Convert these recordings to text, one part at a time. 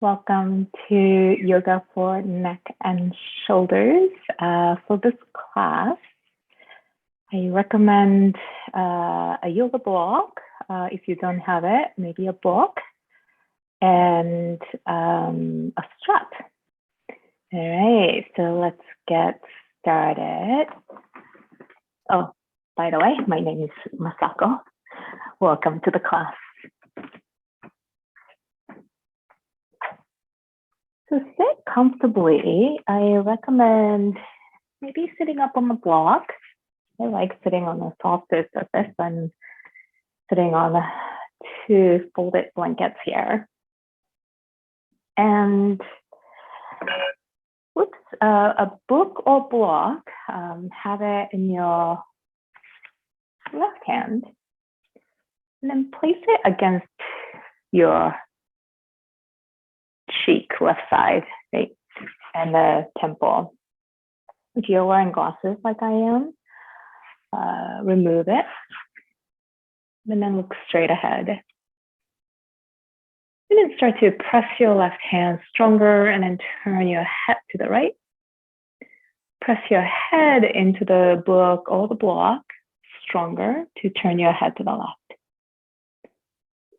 Welcome to Yoga for Neck and Shoulders. For this class, I recommend a yoga block. If you don't have it, maybe a book and a strap. All right, so let's get started. Oh, by the way, my name is Masako. Welcome to the class. So sit comfortably. I recommend maybe sitting up on the block. I like sitting on a softer surface. I'm sitting on 2 folded blankets here. And a book or block, have it in your left hand, and then place it against your cheek, left side, right, and the temple. If you're wearing glasses like I am, remove it, and then look straight ahead. And then start to press your left hand stronger, and then turn your head to the right. Press your head into the book or the block stronger to turn your head to the left.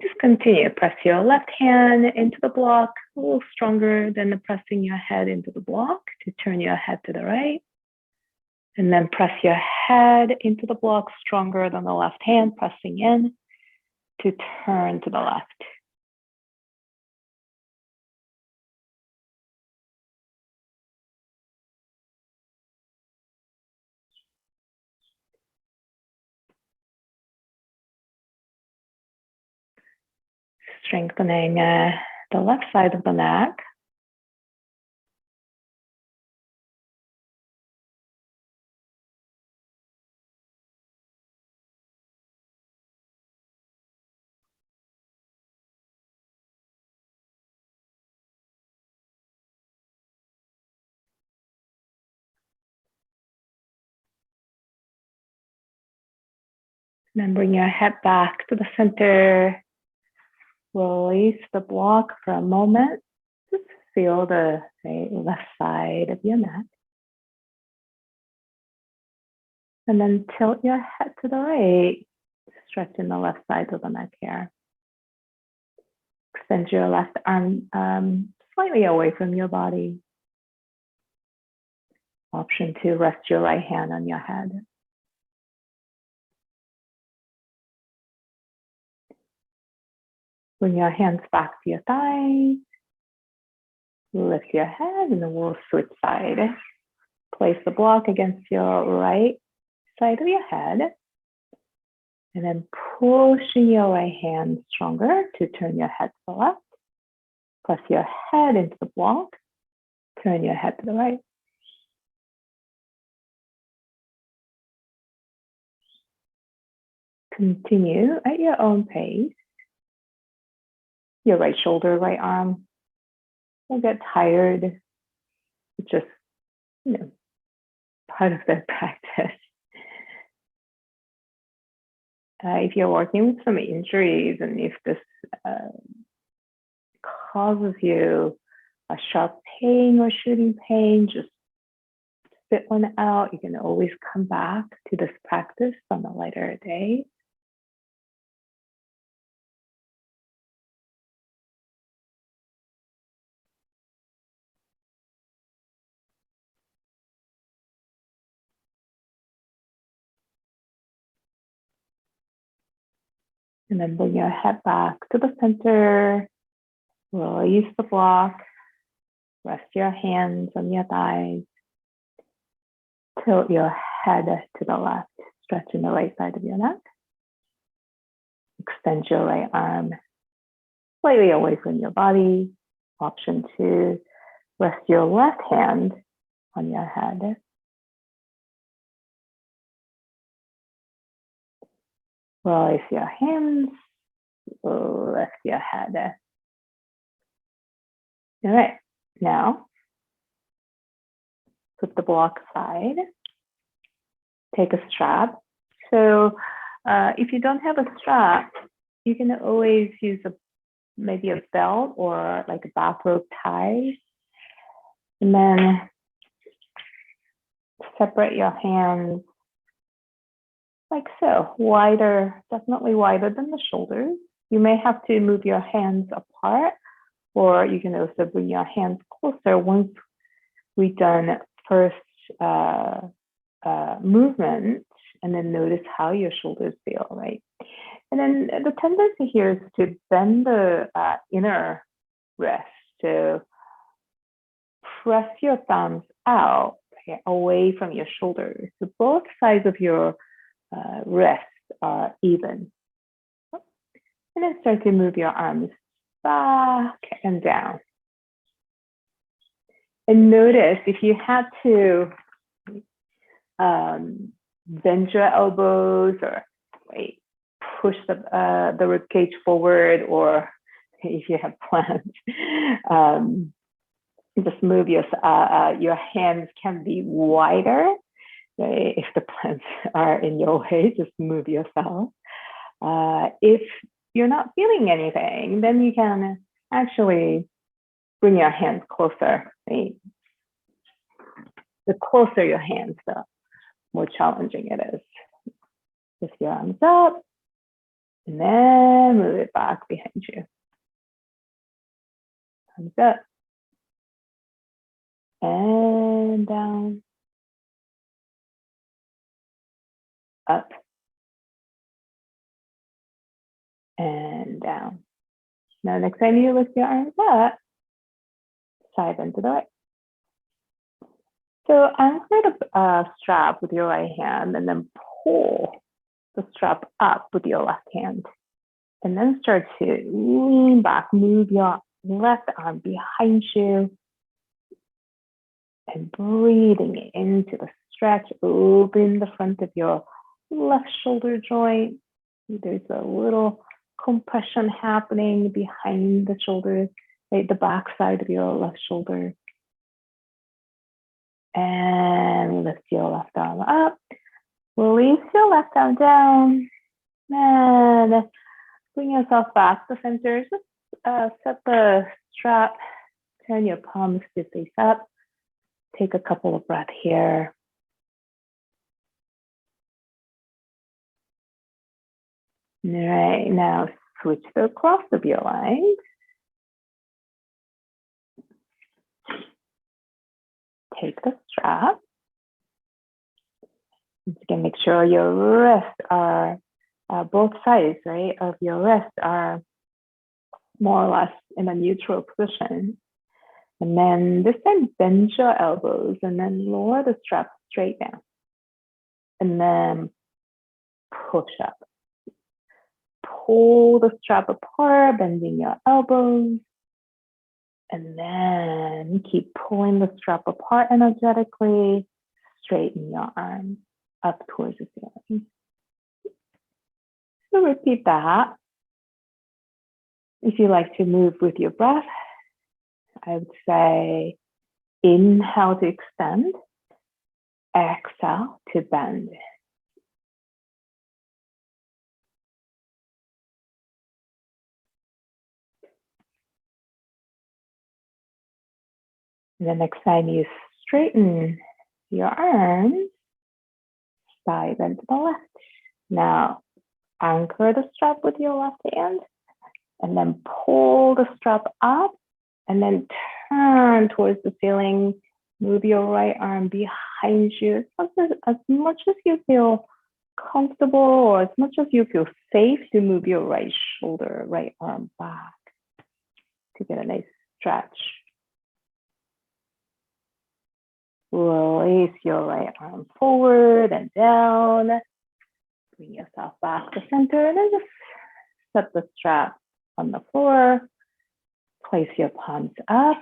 Just continue. Press your left hand into the block a little stronger than pressing your head into the block to turn your head to the right. And then press your head into the block stronger than the left hand, pressing in to turn to the left. Strengthening the left side of the neck. Then bring your head back to the center. Release the block for a moment. Just feel the left side of your neck. And then tilt your head to the right, stretching the left side of the neck here. Extend your left arm slightly away from your body. Option to rest your right hand on your head. Bring your hands back to your thighs. Lift your head and then we'll switch side. Place the block against your right side of your head. And then pushing your right hand stronger to turn your head to the left. Press your head into the block. Turn your head to the right. Continue at your own pace. Your right shoulder, right arm will get tired. It's just, part of the practice. If you're working with some injuries and if this causes you a sharp pain or shooting pain, just spit one out. You can always come back to this practice on a lighter day. And then bring your head back to the center. Release the block. Rest your hands on your thighs. Tilt your head to the left, stretching the right side of your neck. Extend your right arm slightly away from your body. Option 2, rest your left hand on your head. Release your hands, lift your head. All right, now put the block aside. Take a strap. So if you don't have a strap, you can always use a maybe a belt or like a bathrobe tie. And then separate your hands like so, wider, definitely wider than the shoulders. You may have to move your hands apart, or you can also bring your hands closer once we've done first movement, and then notice how your shoulders feel, right? And then the tendency here is to bend the inner wrist, to press your thumbs out, okay, away from your shoulders. So both sides of your wrist are even. And then start to move your arms back and down. And notice if you had to bend your elbows or push the rib cage forward, or if you have plans, just move your hands can be wider. Right? If the plants are in your way, just move yourself. If you're not feeling anything, then you can actually bring your hands closer. Right? The closer your hands, the more challenging it is. Lift your arms up, and then move it back behind you. Arms up, and down, up, and down. Now, next time you lift your arms up, side bend to the right. So anchor the strap with your right hand, and then pull the strap up with your left hand. And then start to lean back, move your left arm behind you, and breathing into the stretch, open the front of your left shoulder joint. There's a little compression happening behind the shoulders, right, the back side of your left shoulder. And lift your left arm up. Release your left arm down. And bring yourself back to center. Just set the strap, turn your palms to face up. Take a couple of breaths here. All right, now switch the cross of your legs. Take the strap. You can make sure your wrists are, both sides, right, of your wrists are more or less in a neutral position. And then this time, bend your elbows and then lower the strap straight down. And then push up. Pull the strap apart, bending your elbows. And then keep pulling the strap apart energetically. Straighten your arms up towards the ceiling. So repeat that. If you like to move with your breath, I would say inhale to extend, exhale to bend. And the next time you straighten your arms, side bend to the left. Now, anchor the strap with your left hand, and then pull the strap up, and then turn towards the ceiling. Move your right arm behind you as much as you feel comfortable, or as much as you feel safe to move your right shoulder, right arm back to get a nice stretch. Release your right arm forward and down. Bring yourself back to center, and then just set the strap on the floor. Place your palms up.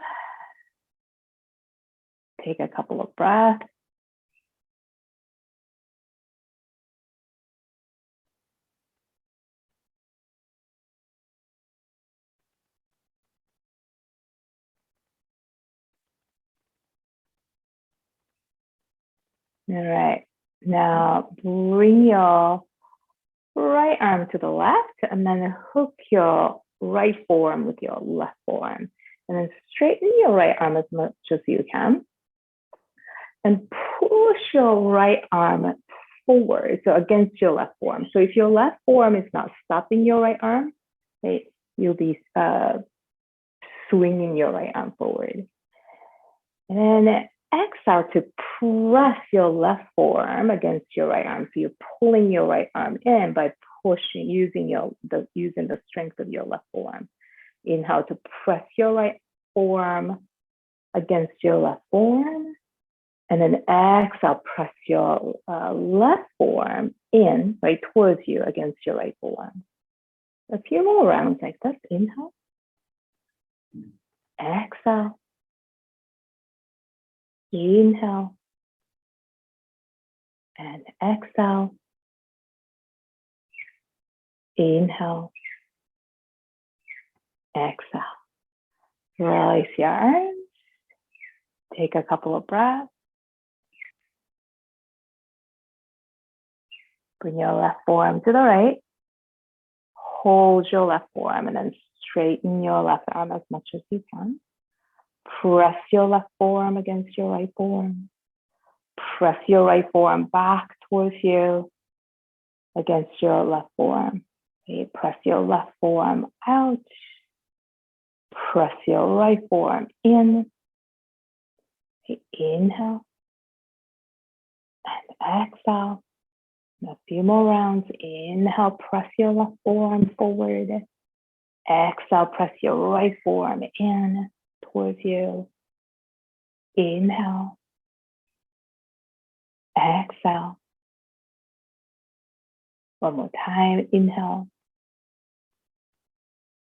Take a couple of breaths. All right. Now bring your right arm to the left, and then hook your right forearm with your left forearm. And then straighten your right arm as much as you can. And push your right arm forward, so against your left forearm. So if your left forearm is not stopping your right arm, right, you'll be swinging your right arm forward. And then exhale to press your left forearm against your right arm. So you're pulling your right arm in by pushing, using the strength of your left forearm. Inhale to press your right forearm against your left forearm. And then exhale, press your left forearm in, right, towards you against your right forearm. A few more rounds like this. Inhale. Exhale. Inhale. And exhale. Inhale. Exhale. Release your arms. Take a couple of breaths. Bring your left forearm to the right. Hold your left forearm and then straighten your left arm as much as you can. Press your left forearm against your right forearm. Press your right forearm back towards you against your left forearm. Okay, press your left forearm out. Press your right forearm in. Okay, inhale. And exhale. A few more rounds. Inhale, press your left forearm forward. Exhale, press your right forearm in towards you. Inhale. Exhale. One more time. Inhale.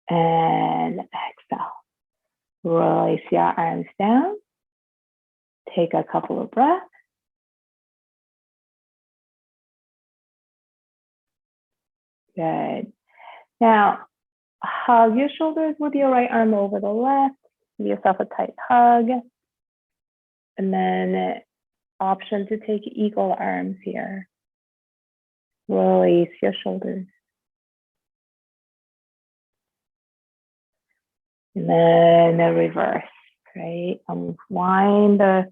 And exhale. Release your arms down. Take a couple of breaths. Good. Now, hug your shoulders with your right arm over the left. Give yourself a tight hug. And then option to take eagle arms here. Release your shoulders. And then the reverse, right? Unwind the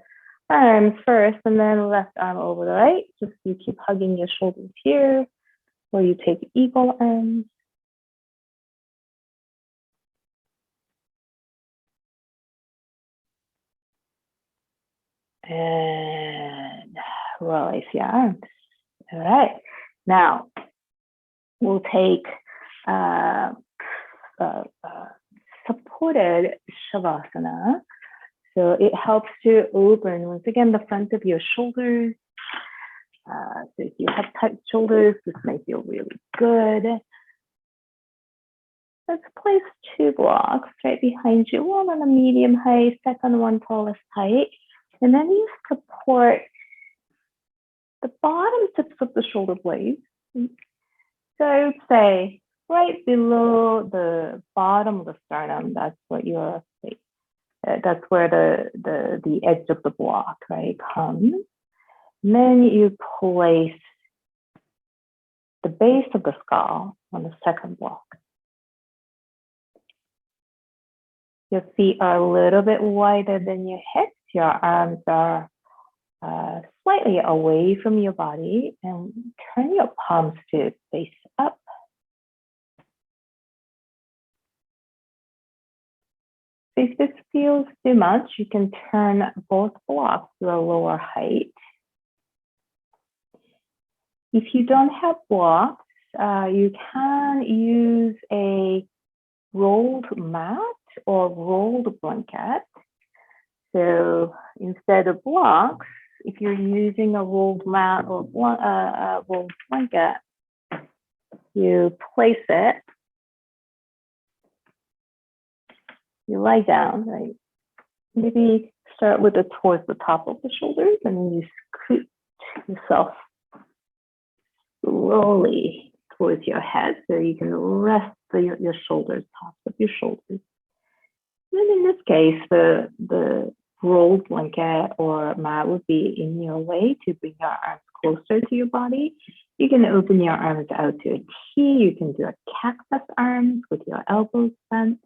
arms first and then left arm over the right. Just you keep hugging your shoulders here. Or you take eagle arms. And release your arms. All right. Now, we'll take supported Shavasana. So it helps to open, once again, the front of your shoulders. So if you have tight shoulders, this may feel really good. Let's place two blocks right behind you, one on a medium height, second one tallest height. And then you support the bottom tips of the shoulder blades. So I would say right below the bottom of the sternum, that's what you're, that's where the edge of the block, right, comes. And then you place the base of the skull on the second block. Your feet are a little bit wider than your hips. Your arms are slightly away from your body, and turn your palms to face up. If this feels too much, you can turn both blocks to a lower height. If you don't have blocks, you can use a rolled mat or rolled blanket. So instead of blocks, if you're using a rolled mat or rolled blanket, you place it, you lie down, right? Maybe start with towards the top of the shoulders, and then you scoot yourself slowly towards your head so you can rest your shoulders, tops of your shoulders. And in this case, the rolled blanket or mat would be in your way to bring your arms closer to your body. You can open your arms out to a T. You can do a cactus arms with your elbows bent.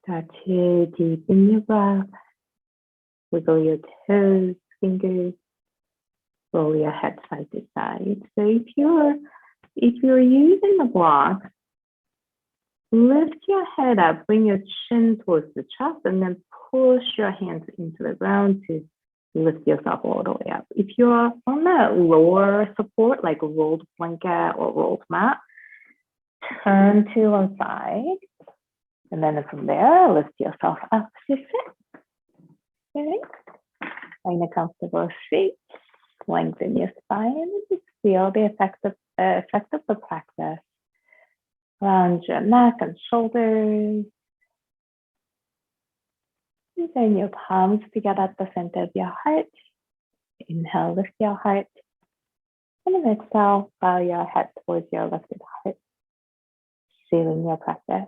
Start to deepen your breath. Wiggle your toes, fingers. Roll your head side to side. So if you're using the block, lift your head up, bring your chin towards the chest, and then push your hands into the ground to lift yourself all the way up. If you're on the lower support, like a rolled blanket or rolled mat, turn to one side. And then from there, lift yourself up to sit. Okay. Find a comfortable seat. Lengthen your spine and just feel the effect of the practice around your neck and shoulders. And then your palms together at the center of your heart. Inhale, lift your heart. And then exhale, bow your head towards your lifted heart. Sealing your practice.